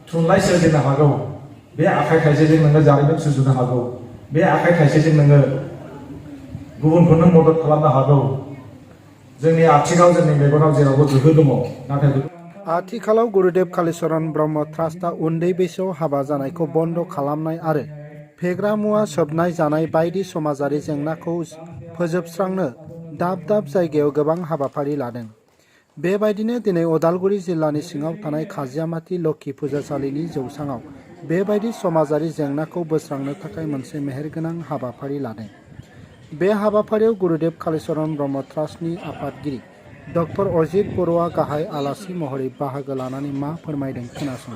थुनलाइ सोरजिनो हागौ बे आखाइ थाइसेजों नोङो जारिमिन सुजुनो हागौ बे आखाइ थाइसेजों नोङो गुबुनखौनो मदद खालामनो हागौ जोंनि आथिखालाव जोंनि मेगनाव जेरावबो गोहो दङ नाथाय आथिखालाव गुरुदेव कालीचरण ब्रह्म ट्रास्टआ उन्दै बैसोआव हाबा जानायखौ बन्द खालामनाय आरो फेग्रा मुवा सोबनाय जानाय बायदि समाजारि जेंनाखौ फोजोबस्रांनो दाब दाब जायगायाव गोबां हाबाफारि लादों। बेबायदिनो दिनै उदालगुरि जिल्लानि सिङाव थानाय खाजियामाति लोक्षि फुजासालिनि जौसाङाव बेबायदि समाजारि जेंनाखौ बोस्रांनो थाखाय मोनसे मेहेरगोनां हाबाफारि लादों। बे हाबाफारियाव गुरुदेव कालीचरण ब्रह्म ट्रास्टनि आफादगिरि डक्टर अजित बर'आ गाहाय आलासि महरै बाहागो लानानै मा फोरमायदों खोनासं।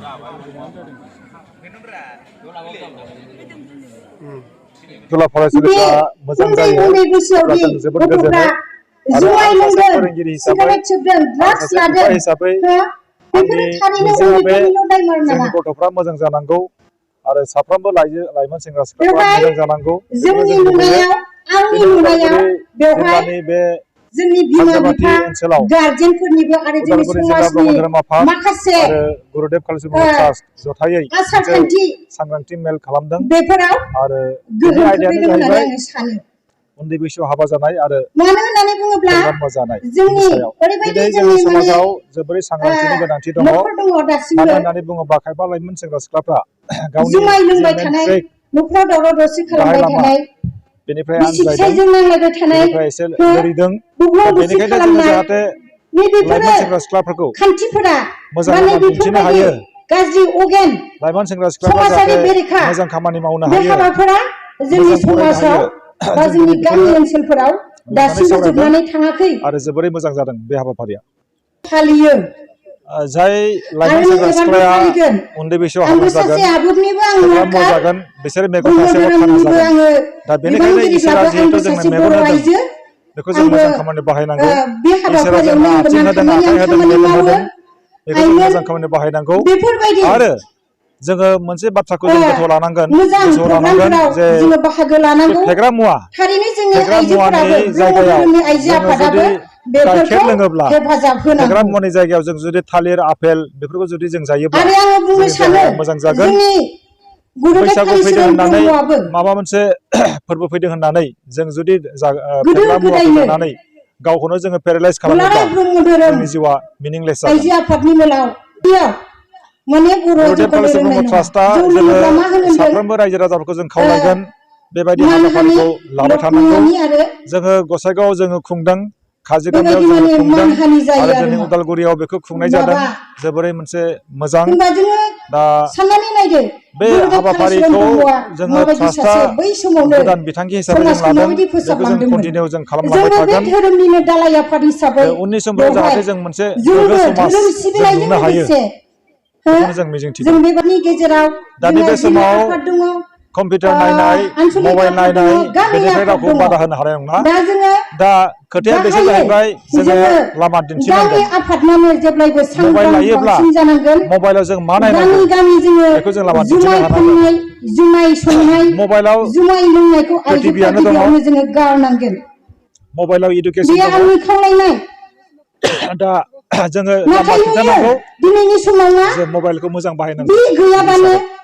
जेब्ला फरायसालिफ्रा मोजां जायो अब्ला जों जोबोद गोजोनो आरो आं सासे फोरोंगिरि हिसाबै सासे बिफा हिसाबै आंनि मिजिंआ बे जोंनि गथ'फ्रा मोजां जानांगौ आरो साफ्रोमबो लाइमोन सेंग्रा सिख्लाफ्रा मोजां जानांगौ बेखौनो जों लुबैयो। दिनै उदालगुरि जिल्लानि बे जोंनि बिमा बिफा गार्जेनफोरनिबो आरो जोंनि समाजनि माखासे आरो गुरुदेव कालीचरण ट्रास्ट जथायै आसारखान्थि सांग्रांथि मेल खालामदों बेफोराव आरो बेनि गोहोम आयदायानो खोख्लैदों होननानै जाहैबाय आङो सानो। उन्दै बैसोआव हाबा जानाय आरो मानो होननानै बुङोब्ला जानाय जोंनि सायाव ओरैबायदि दिनै जोंनि जोंनि समाजाव जोबोरै सांग्रांथिनि गोनांथि दङ। न'खर दङ मानो दासिमबो होननानै बुङोब्ला खायफा लाइमोन सेंग्रा सिख्लाफ्रा गावनि जुमाय जि लोंबाय थानाय मेट्रिक न'खराव दावराव दावसि गाहाय खालामबाय लामा थानाय बेनिफ्राय बिसि आनज्रायदों फिसायजों नांलायबाय थानाय बेनिफ्राय एसे लोरिदों बुग्लुं दा बुसि बेनिखायनो जोङो खालामनाय जाहाथे नैबेफोरो लाइमोन सेंग्रा सिख्लाफोरखौ खान्थिफोरा मोजां माने लामा दिन्थिनो बेफोरबायदि हायो गाज्रि अगेन लाइमोन सेंग्रा सिख्लाफ्रा समाजारि जाहाथे बेरेखा मोजां खामानि मावनो बे हायो हाबाफोरा जोंनि मोजां फरायनो समाजाव हायो बा जों जोंनि दिनै गामि बेखौनो ओनसोलफोराव लानानै दासिमबो सावरायदों जोबनानै थाङाखै आरो जोबोरै मोजां जादों बे हाबाफारिया। फालियो जाय लाइमोन आरो सेंग्रा एबारबो सिख्लाया फालिगोन। उन्दै बैसोआव आंबो हाबा सासे जागोन आबुंनिबो आं फेग्रा मुवा मार्कार जागोन बिसोरो मेगन ब्रह्म थासेयाव खाना धोरोमनिबो जागोन। आङो दा बेनिखायनो इसोरा बिबानगिरिब्लाबो जिहेथु आंबो जोंनो सासे मेगन बर' होदों आइजो बेखौ जों आंबो मोजां खामानियाव बाहायनांगौ। बे इसोरा जोंनो हाबाफारियावनो आंबो आथिं होदों नांथाबनानै आखाइ आं होदों खामानि मेलेम मावो। होदों बेखौ जों मोजां खामानियाव बाहायनांगौ। बेफोरबायदि आरो जोङो मोनसे बाथ्राखौ जों गोसोआव लानांगोन मोजां प्रग्रामफोराव जे जोङो बाहागो बे लानांगौ। फेग्रा मुवा थारैनो जोंनि फेग्रा मुवानि आइजोफोराबो ब्रह्म जायगायाव धोरोमनि आइजो जोङो आफादाबो जुदि गाइखेर बेफोरखौ लोङोब्ला हेफाजाब फेग्रा होनांगौ। मुवानि जायगायाव जों जुदि थालिर आफेल बेफोरखौ जुदि जों जायोब्ला आरो आङो बुंनो जोंनि सानो देहाया मोजां जागोन। जोंनि गुरुदेब बैसागु फैदों कालीचरण होननानै ब्रह्मआबो माबा मोनसे फोरबो फैदों होननानै जों जुदि गोदो फेग्रा मुवाखौ गोदायनो जानानै गावखौनो जोङो पेरालाइस दुलाराय खालामोब्ला ब्रह्म धोरोम जोंनि जिउआ मिनिंलेस जागोन। आइजो आफादनि बेलायाव माने बर'आ गुरुदेब जौगानो कालीचरण रोंनाय ब्रह्म नङा। ट्रास्टआ जौ जोङो लोङोब्ला मा होनगोन साफ्रोमबो रायजो राजाफोरखौ जों खावलायगोन बेबायदि मानहानि हाबाफारिखौ लाबाय थानांगौ। लक्ष्मीहानि आरो जोङो गसाइगावआव जोङो खुंदों काजिगामियाव बेबायदि जोङो माने खुंदों मानहानि जायो आरो आरो दिनै मा उदालगुरियाव बेखौ खुंनाय जादों माबा जोबोरै मोनसे मोजां। होनबा जोङो दा साननानै नायदो बे गुरुदेब कालीचरण हाबाफारिखौ ब्रह्मआ जोङो माबायदि ट्रास्टआ सासे बै समावनो गोदान बिथांखि हिसाबै जों समाजखौ लादों माबायदि बेखौ जों फोसाबलांदोंमोन। कन्टिनिउ जों खालामलांबाय जोंबो बे थागोन। धोरोमनिनो दालाय आफाद हिसाबै उननि समफ्राव बेवहाय जाहाथे जों मोनसे गोग्गो जोंबो समाज धोरोम जों सिबिनायजों लुनो हायो लोगोसे बेखौनो जों जों मिजिंथिदों। बेबायदिनि गेजेराव दा जोंहा नैबे जिल्ला समाव आफाद दङ, कम्पिउटार नायनाय आनसलिक मबाइल आफाद दङ, नायनाय गामि बेनिफ्राय आफाद रावखौ दङ। बादा होनो हानाय नङा। दा जोङो दा खोथाया बेसो गाहायै जाहैबाय जोङो लामा गामि दिन्थिनांगोन। आफादनानो जेब्लायबो मबाइल सांग्रां लायोब्ला बांसिन जानांगोन। मबाइलाव जों मा नायनांगौ गामि गामि जोङो बेखौ जों लामा दिन्थिनो जुमाय हानांगोन। फाननाय, जुमाय संनाय, मबाइलाव जुमाय लोंनायखौ आइजोफ्रा टिभियानो दङ गिबियावनो जोङो गारनांगोन। मबाइलाव इडुकेसन बेयो दङ। आंनि खावलायनाय। दा जोङो लामा नाथाय नुयो खिन्थानांगौ दिनैनि समाव मा जे मबाइलखौ मोजां बे बाहायनांगौ बिदि गैयाबानो हिसाबै